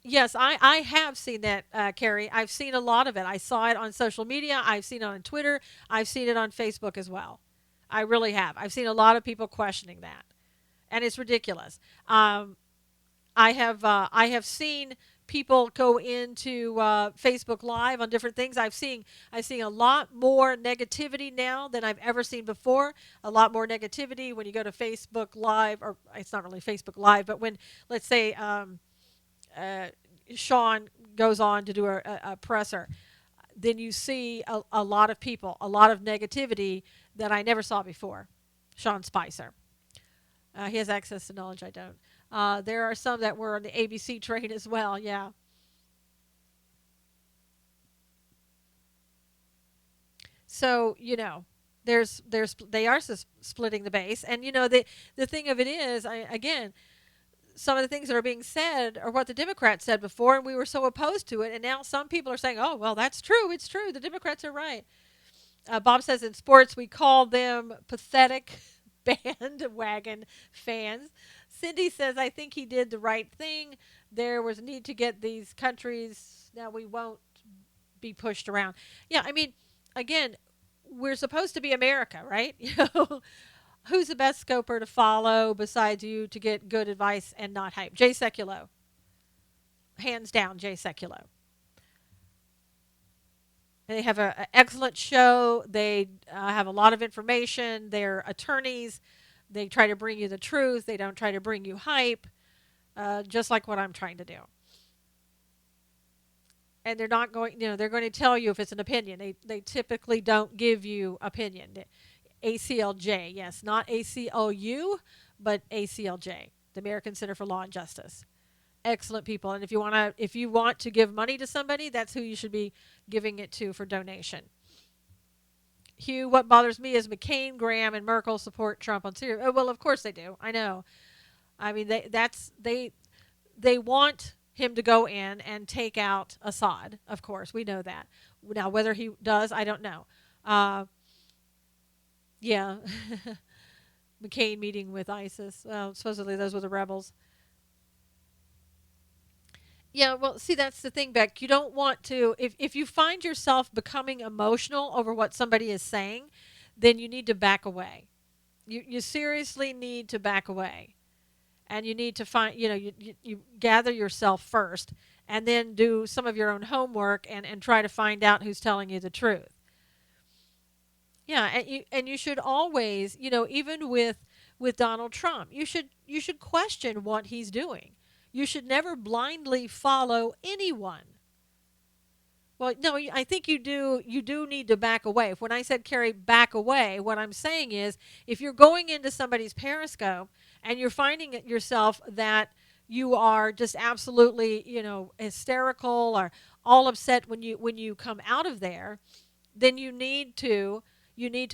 Yes, I have seen that, Carrie. I've seen a lot of it. I saw it on social media. I've seen it on Twitter. I've seen it on Facebook as well. I really have. I've seen a lot of people questioning that, and it's ridiculous. Um, I have seen people go into Facebook Live on different things. I've seen a lot more negativity now than I've ever seen before. A lot more negativity when you go to Facebook Live, or it's not really Facebook Live, but when, let's say, uh, Sean goes on to do a presser, then you see a lot of people, a lot of negativity that I never saw before. Sean Spicer. He has access to knowledge I don't. There are some that were on the ABC train as well. Yeah. So they are splitting the base, and the thing of it is, again, some of the things that are being said are what the Democrats said before, and we were so opposed to it, and now some people are saying, "Oh, well, that's true. It's true. The Democrats are right." Bob says in sports we call them pathetic bandwagon fans. Cindy says, I think he did the right thing. There was a need to get these countries. Now we won't be pushed around. Yeah, I mean, again, we're supposed to be America, right? Who's the best scoper to follow besides you to get good advice and not hype? Jay Sekulow. Hands down, Jay Sekulow. They have an excellent show. They have a lot of information. They're attorneys. They try to bring you the truth. They don't try to bring you hype, just like what I'm trying to do. And they're not going, they're going to tell you if it's an opinion. They typically don't give you opinion. ACLJ, yes, not ACLU, but ACLJ, the American Center for Law and Justice. Excellent people. And if you want to give money to somebody, that's who you should be giving it to for donation. Hugh, what bothers me is McCain, Graham, and Merkel support Trump on Syria. Oh, well, of course they do. I know. I mean, they want him to go in and take out Assad. Of course, we know that. Now, whether he does, I don't know. Yeah, McCain meeting with ISIS. Well, supposedly those were the rebels. Yeah, well, see, that's the thing, Beck. You don't want to, if you find yourself becoming emotional over what somebody is saying, then you need to back away. You seriously need to back away. And you need to find, you gather yourself first and then do some of your own homework and try to find out who's telling you the truth. Yeah, and you should always, even with Donald Trump, you should question what he's doing. You should never blindly follow anyone. Well, no, I think you do need to back away. When I said, Carrie, back away, what I'm saying is if you're going into somebody's Periscope and you're finding it yourself that you are just absolutely, hysterical or all upset when you come out of there, then you need to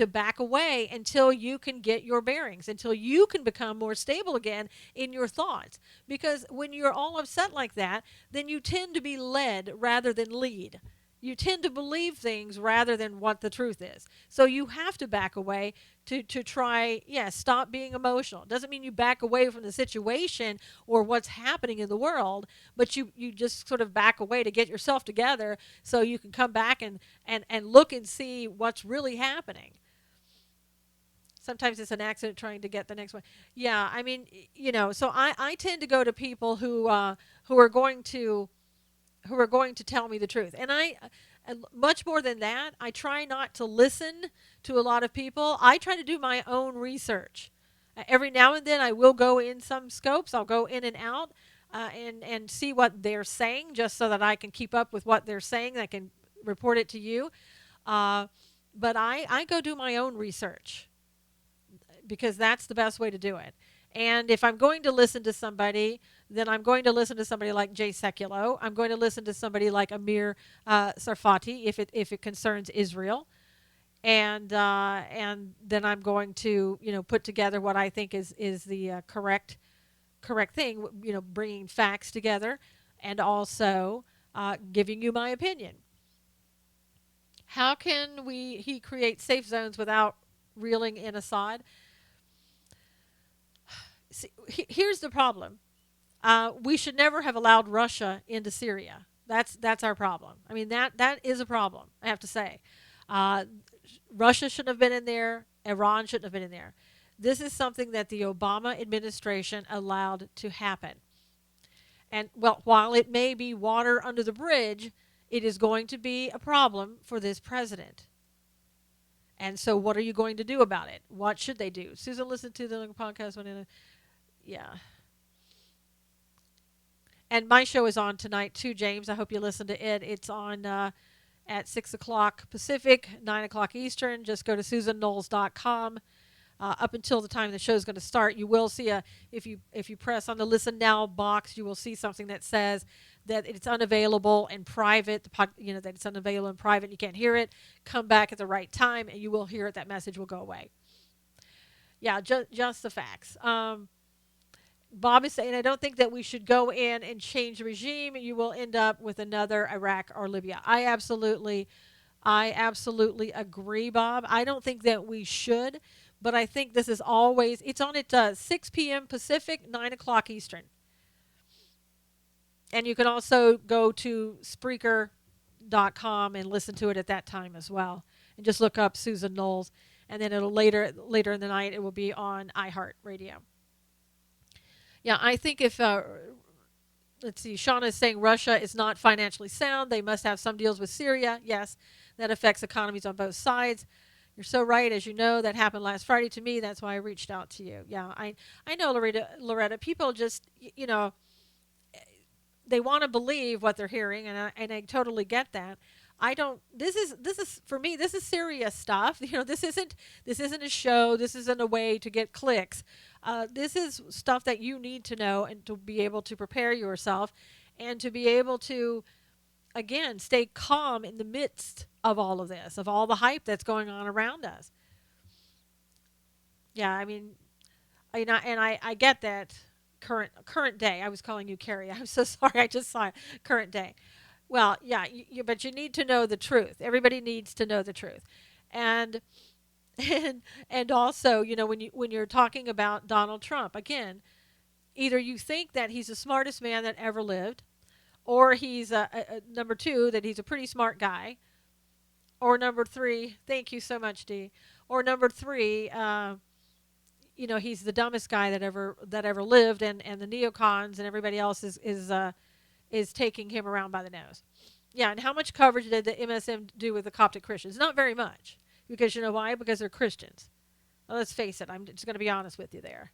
back away until you can get your bearings, until you can become more stable again in your thoughts. Because when you're all upset like that, then you tend to be led rather than lead. You tend to believe things rather than what the truth is. So you have to back away to try, stop being emotional. It doesn't mean you back away from the situation or what's happening in the world, but you just sort of back away to get yourself together so you can come back and look and see what's really happening. Sometimes it's an accident trying to get the next one. Yeah, I mean, so I tend to go to people who are going to tell me the truth. And much more than that, I try not to listen to a lot of people. I try to do my own research. Every now and then I will go in some scopes. I'll go in and out and see what they're saying just so that I can keep up with what they're saying. I can report it to you. But I go do my own research because that's the best way to do it. And if I'm going to listen to somebody, then I'm going to listen to somebody like Jay Sekulow. I'm going to listen to somebody like Amir Sarfati if it concerns Israel, and then I'm going to put together what I think is the correct thing. Bringing facts together, and also giving you my opinion. How can he create safe zones without reeling in Assad? See, here's the problem. We should never have allowed Russia into Syria. That's our problem. I mean, that is a problem, I have to say. Uh, Russia shouldn't have been in there. Iran shouldn't have been in there. This is something that the Obama administration allowed to happen. And, well, while it may be water under the bridge, it is going to be a problem for this president. And so, what are you going to do about it? What should they do? Susan listened to the podcast. Yeah. And my show is on tonight too, James. I hope you listen to it. It's on at 6 o'clock Pacific, 9 o'clock Eastern. Just go to susanknowles.com. Up until the time the show is going to start, you will see if you press on the listen now box, you will see something that says that it's unavailable in private. That it's unavailable in private. You can't hear it. Come back at the right time, and you will hear it. That message will go away. Yeah, just the facts. Bob is saying, I don't think that we should go in and change the regime. You will end up with another Iraq or Libya. I absolutely agree, Bob. I don't think that we should, but I think this is always, it's on at 6 p.m. Pacific, 9 o'clock Eastern. And you can also go to Spreaker.com and listen to it at that time as well. And just look up Susan Knowles. And then it'll later in the night, it will be on iHeartRadio. Yeah, I think if, let's see, Shauna is saying Russia is not financially sound. They must have some deals with Syria. Yes, that affects economies on both sides. You're so right. As you know, that happened last Friday to me. That's why I reached out to you. Yeah, I know, Loretta, people just, they want to believe what they're hearing, and I totally get that. I don't. This is for me. This is serious stuff. This isn't a show. This isn't a way to get clicks. This is stuff that you need to know and to be able to prepare yourself, and to be able to, again, stay calm in the midst of all of this, of all the hype that's going on around us. Yeah, I mean, I get that current day. I was calling you Carrie. I'm so sorry. I just saw it. Current day. Well, yeah, but you need to know the truth. Everybody needs to know the truth, and and also, when you're talking about Donald Trump, again, either you think that he's the smartest man that ever lived, or he's number two, that he's a pretty smart guy, or number three, thank you so much, Dee, or number three, he's the dumbest guy that ever lived, and the neocons and everybody else is taking him around by the nose. Yeah, and how much coverage did the MSM do with the Coptic Christians? Not very much. Because you know why? Because they're Christians. Well, let's face it. I'm just going to be honest with you there.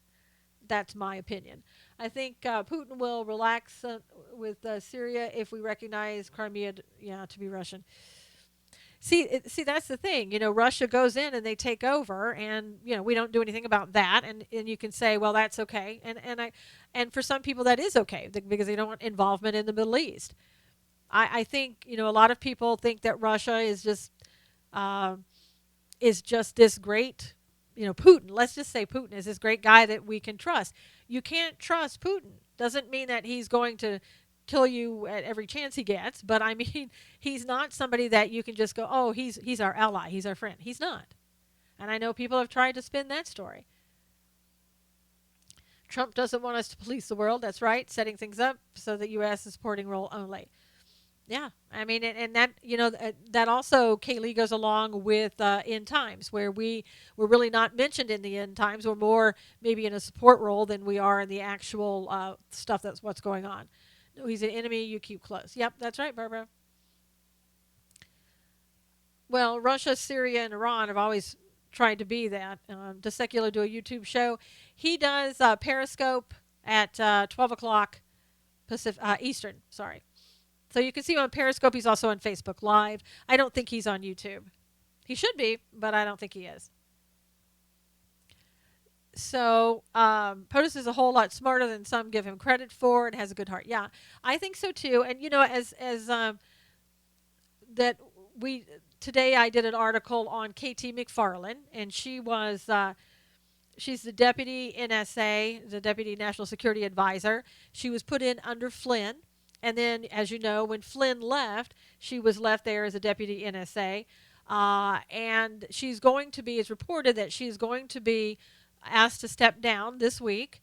That's my opinion. I think Putin will relax with Syria if we recognize Crimea to be Russian. See, that's the thing. Russia goes in and they take over, and we don't do anything about that. And you can say, well, that's okay. And for some people that is okay because they don't want involvement in the Middle East. I think a lot of people think that Russia is just this great, Putin. Let's just say Putin is this great guy that we can trust. You can't trust Putin. Doesn't mean that he's going to kill you at every chance he gets, but I mean, he's not somebody that you can just go, oh, he's our ally, he's our friend. He's not. And I know people have tried to spin that story. Trump doesn't want us to police the world. That's right, setting things up so that U.S. is supporting role only. Yeah, I mean, and that that also, Kaylee, goes along with end times, where we're really not mentioned in the end times. We're more maybe in a support role than we are in the actual stuff that's what's going on. No, he's an enemy you keep close. Yep, that's right, Barbara. Well, Russia, Syria, and Iran have always tried to be that. Does Secular do a YouTube show? He does Periscope at 12 o'clock Pacific, Eastern. Sorry. So you can see him on Periscope. He's also on Facebook Live. I don't think he's on YouTube. He should be, but I don't think he is. So POTUS is a whole lot smarter than some give him credit for, and has a good heart. Yeah, I think so too. And as that we today I did an article on KT McFarland, and she was she's the deputy NSA, the deputy National Security Advisor. She was put in under Flynn. And then, as you know, when Flynn left, she was left there as a deputy NSA. And she's going to be, it's reported that she's going to be asked to step down this week.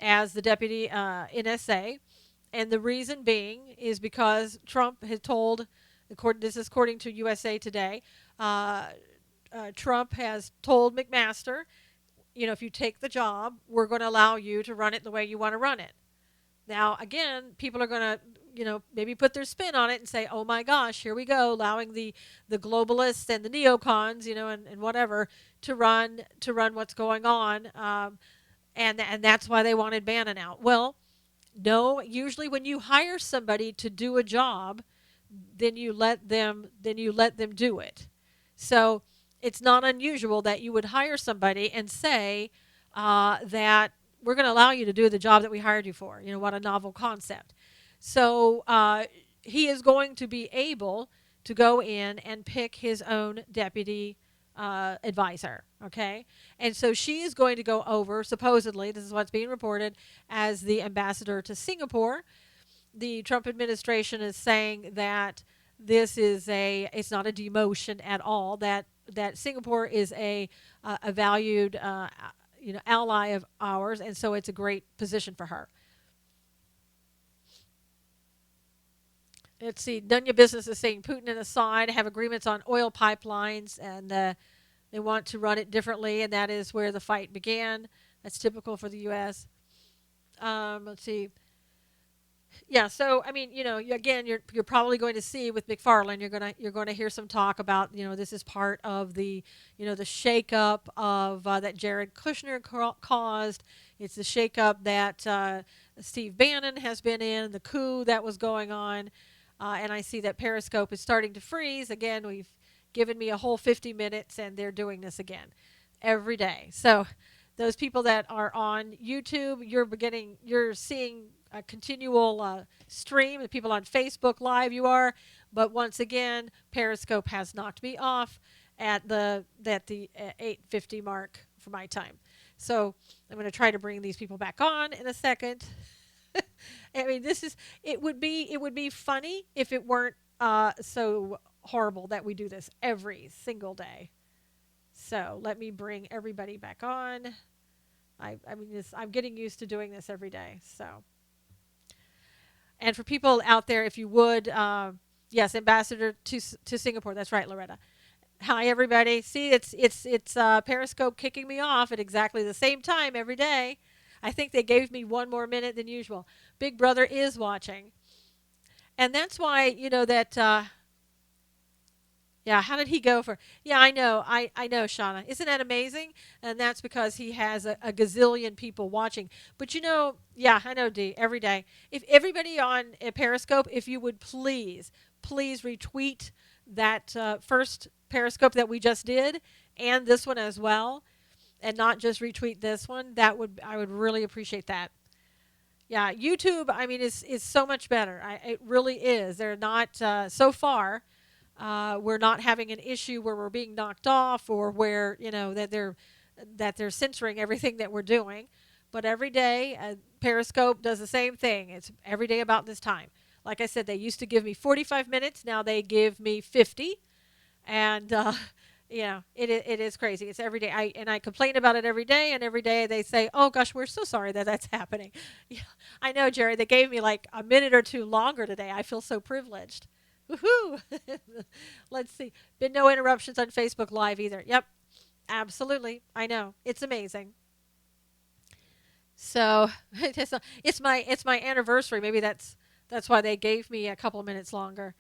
as the deputy NSA. And the reason being is because Trump had told, this is according to USA Today, uh, Trump has told McMaster, if you take the job, we're going to allow you to run it the way you want to run it. Now, again, people are going to, maybe put their spin on it and say, oh my gosh, here we go, allowing the globalists and the neocons, and whatever to run what's going on. And that's why they wanted Bannon out. Well, no, usually when you hire somebody to do a job, then you let them do it. So it's not unusual that you would hire somebody and say that we're going to allow you to do the job that we hired you for. What a novel concept. So he is going to be able to go in and pick his own deputy advisor. Okay. And so she is going to go over, supposedly, this is what's being reported, as the ambassador to Singapore. The Trump administration is saying that it's not a demotion at all, that Singapore is a valued ally of ours, and so it's a great position for her. Let's see. Dunya Business is saying Putin and Assad have agreements on oil pipelines, and they want to run it differently, and that is where the fight began. That's typical for the U.S. Let's see. Yeah, so I mean, again, you're probably going to see with McFarland, you're going to hear some talk about, this is part of the, the shakeup of that Jared Kushner caused. It's the shakeup that Steve Bannon has been in, the coup that was going on, and I see that Periscope is starting to freeze again. We've given me a whole 50 minutes, and they're doing this again every day. So those people that are on YouTube, you're seeing a continual stream. The people on Facebook Live, you are. But once again, Periscope has knocked me off at the 8:50 mark for my time. So I'm going to try to bring these people back on in a second. I mean, it would be funny if it weren't so horrible that we do this every single day. So let me bring everybody back on. I'm getting used to doing this every day. So. And for people out there, if you would, yes, ambassador to Singapore. That's right, Loretta. Hi, everybody. See, it's Periscope kicking me off at exactly the same time every day. I think they gave me one more minute than usual. Big Brother is watching, and that's why that. Yeah, how did he go for? Yeah, I know, I know, Shauna. Isn't that amazing? And that's because he has a gazillion people watching. But yeah, I know, Dee, every day. If everybody on Periscope, if you would please retweet that first Periscope that we just did, and this one as well, and not just retweet this one, I would really appreciate that. Yeah, YouTube, I mean, is so much better. It really is. They're not so far. We're not having an issue where we're being knocked off, or where that they're censoring everything that we're doing. But every day, Periscope does the same thing. It's every day about this time. Like I said, they used to give me 45 minutes. Now they give me 50, and it is crazy. It's every day. I complain about it every day, and every day they say, "Oh gosh, we're so sorry that that's happening." Yeah, I know, Jerry. They gave me like a minute or two longer today. I feel so privileged. Woohoo! Let's see. Been no interruptions on Facebook Live either. Yep, absolutely. I know. It's amazing. So it's my anniversary. Maybe that's why they gave me a couple of minutes longer.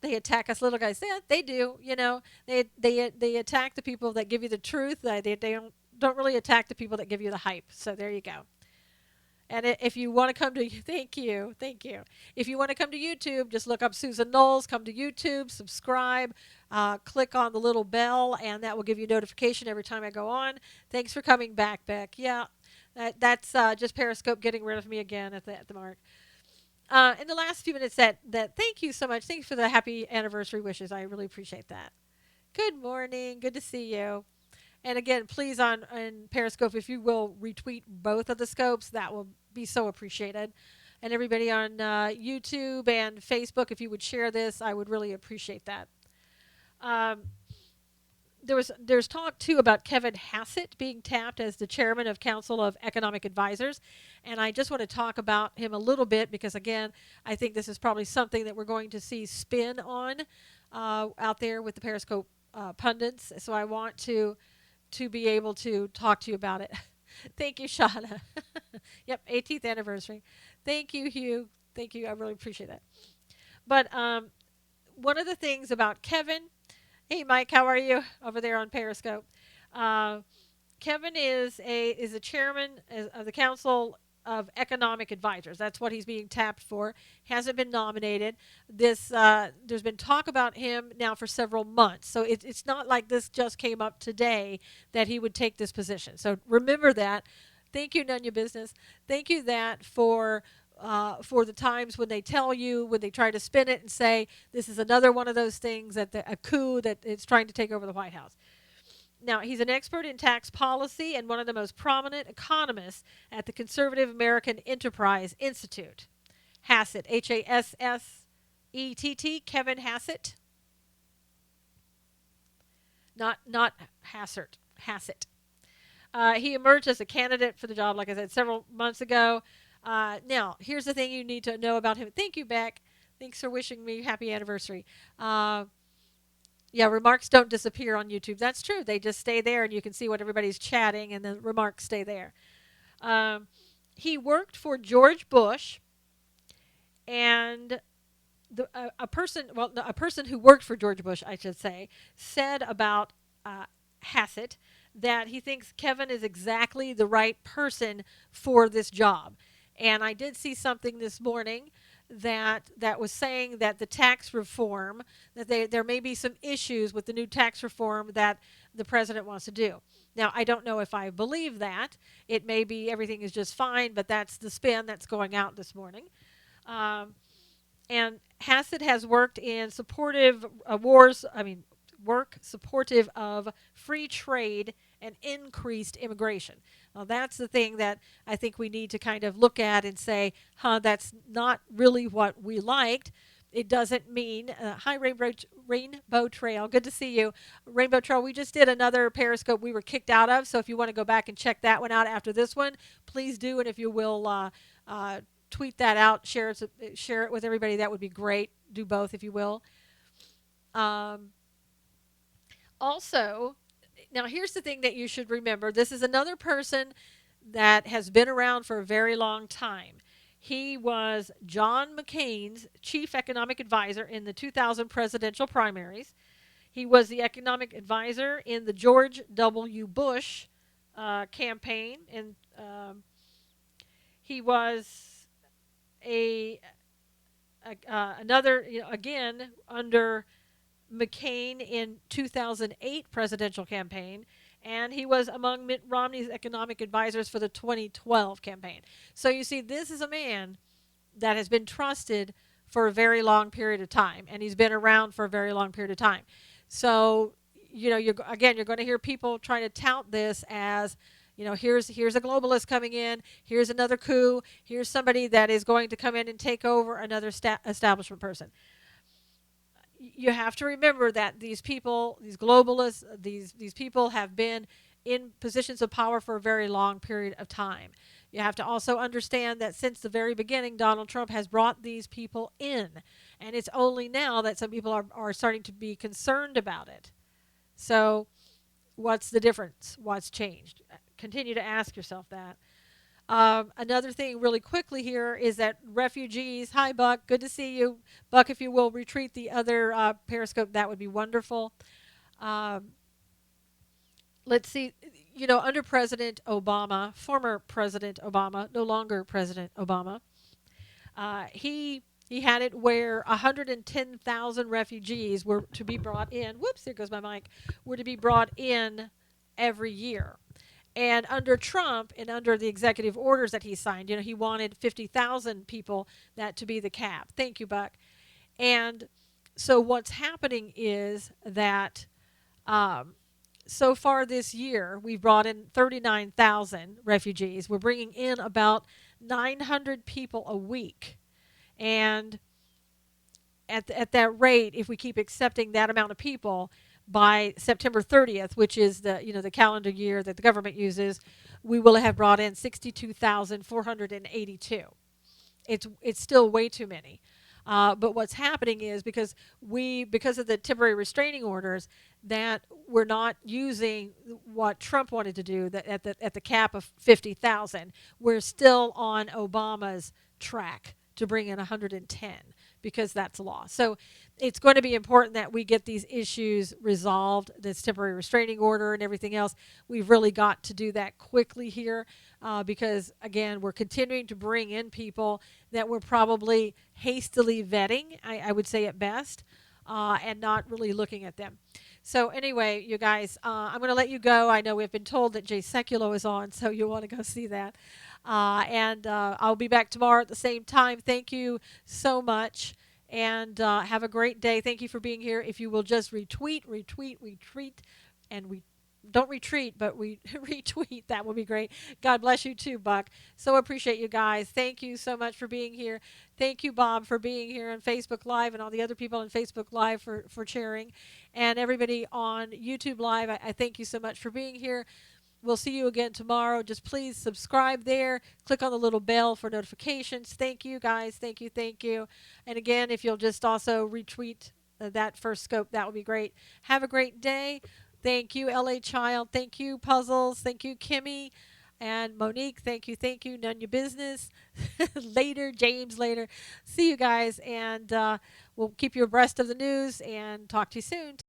They attack us little guys. Yeah, they do. They attack the people that give you the truth. They don't really attack the people that give you the hype. So there you go. And if you want to come to, thank you. If you want to come to YouTube, just look up Susan Knowles, come to YouTube, subscribe, click on the little bell, and that will give you notification every time I go on. Thanks for coming back, Beck. Yeah, that's just Periscope getting rid of me again at the mark. In the last few minutes, that thank you so much. Thanks for the happy anniversary wishes. I really appreciate that. Good morning. Good to see you. And again, please on Periscope, if you will retweet both of the scopes, that will be so appreciated. And everybody on YouTube and Facebook, if you would share this, I would really appreciate that. Um, there's talk too about Kevin Hassett being tapped as the chairman of Council of Economic Advisors, and I just want to talk about him a little bit because again, I think this is probably something that we're going to see spin on out there with the Periscope pundits. So I want to be able to talk to you about it. Thank you, Shauna. Yep, 18th anniversary. Thank you, Hugh. Thank you. I really appreciate that. But one of the things about Kevin, hey Mike, how are you over there on Periscope? Uh, Kevin is a chairman of the Council of Economic Advisors. That's what he's being tapped for. Hasn't been nominated. This there's been talk about him now for several months. So it's not like this just came up today that he would take this position. So remember that. Thank you, None Your Business. Thank you that for the times when they tell you, when they try to spin it and say this is another one of those things that a coup that it's trying to take over the White House. Now, he's an expert in tax policy and one of the most prominent economists at the Conservative American Enterprise Institute. Hassett, Hassett, Kevin Hassett. Not Hassert, Hassett. He emerged as a candidate for the job, like I said, several months ago. Now, here's the thing you need to know about him. Thank you, Beck. Thanks for wishing me happy anniversary. Yeah, remarks don't disappear on YouTube. That's true. They just stay there, and you can see what everybody's chatting, and the remarks stay there. He worked for George Bush, and a person who worked for George Bush, I should say, said about Hassett that he thinks Kevin is exactly the right person for this job. And I did see something this morning that was saying that the tax reform, that there may be some issues with the new tax reform that the president wants to do. Now, I don't know if I believe that. It may be everything is just fine, but that's the spin that's going out this morning. And Hassett has worked in supportive work supportive of free trade and increased immigration. Well, that's the thing that I think we need to kind of look at and say, that's not really what we liked. It doesn't mean, hi, Rainbow Trail, good to see you. Rainbow Trail, we just did another Periscope we were kicked out of, so if you want to go back and check that one out after this one, please do, and if you will tweet that out, share it with everybody, that would be great. Do both if you will. Also, now here's the thing that you should remember. This is another person that has been around for a very long time. He was John McCain's chief economic advisor in the 2000 presidential primaries. He was the economic advisor in the George W. Bush campaign, and he was another, again, under McCain in 2008 presidential campaign, and he was among Mitt Romney's economic advisors for the 2012 campaign. So you see, this is a man that has been trusted for a very long period of time, and he's been around for a very long period of time. So, you're going to hear people trying to tout this as, here's a globalist coming in, here's another coup, here's somebody that is going to come in and take over another establishment person. You have to remember that these people, these globalists, these people have been in positions of power for a very long period of time. You have to also understand that since the very beginning, Donald Trump has brought these people in. And it's only now that some people are starting to be concerned about it. So what's the difference? What's changed? Continue to ask yourself that. Another thing really quickly here is that refugees, hi Buck, good to see you. Buck, if you will retreat the other Periscope, that would be wonderful. Let's see, under President Obama, former President Obama, no longer President Obama, he had it where 110,000 refugees were to be brought in. Whoops, there goes my mic. Were to be brought in every year. And under Trump and under the executive orders that he signed, he wanted 50,000 people that to be the cap. Thank you, Buck. And so what's happening is that so far this year, we've brought in 39,000 refugees. We're bringing in about 900 people a week. And at that rate, if we keep accepting that amount of people, by September 30th, which is the calendar year that the government uses, we will have brought in 62,482. It's still way too many. But what's happening is because of the temporary restraining orders, that we're not using what Trump wanted to do, that at the cap of 50,000. We're still on Obama's track to bring in 110 because that's law. So it's going to be important that we get these issues resolved, this temporary restraining order and everything else. We've really got to do that quickly here because, again, we're continuing to bring in people that we're probably hastily vetting, I would say at best, and not really looking at them. So anyway, you guys, I'm going to let you go. I know we've been told that Jay Sekulow is on, so you'll want to go see that. And I'll be back tomorrow at the same time. Thank you so much. And have a great day. Thank you for being here. If you will just retweet, and we don't retreat, but we retweet. That would be great. God bless you too, Buck. So appreciate you guys. Thank you so much for being here. Thank you, Bob, for being here on Facebook Live and all the other people on Facebook Live for sharing. And everybody on YouTube Live, I thank you so much for being here. We'll see you again tomorrow. Just please subscribe there. Click on the little bell for notifications. Thank you, guys. Thank you. Thank you. And again, if you'll just also retweet that first scope, that would be great. Have a great day. Thank you, LA Child. Thank you, Puzzles. Thank you, Kimmy. And Monique, thank you. Thank you. None your business. Later, James, later. See you guys. And we'll keep you abreast of the news and talk to you soon.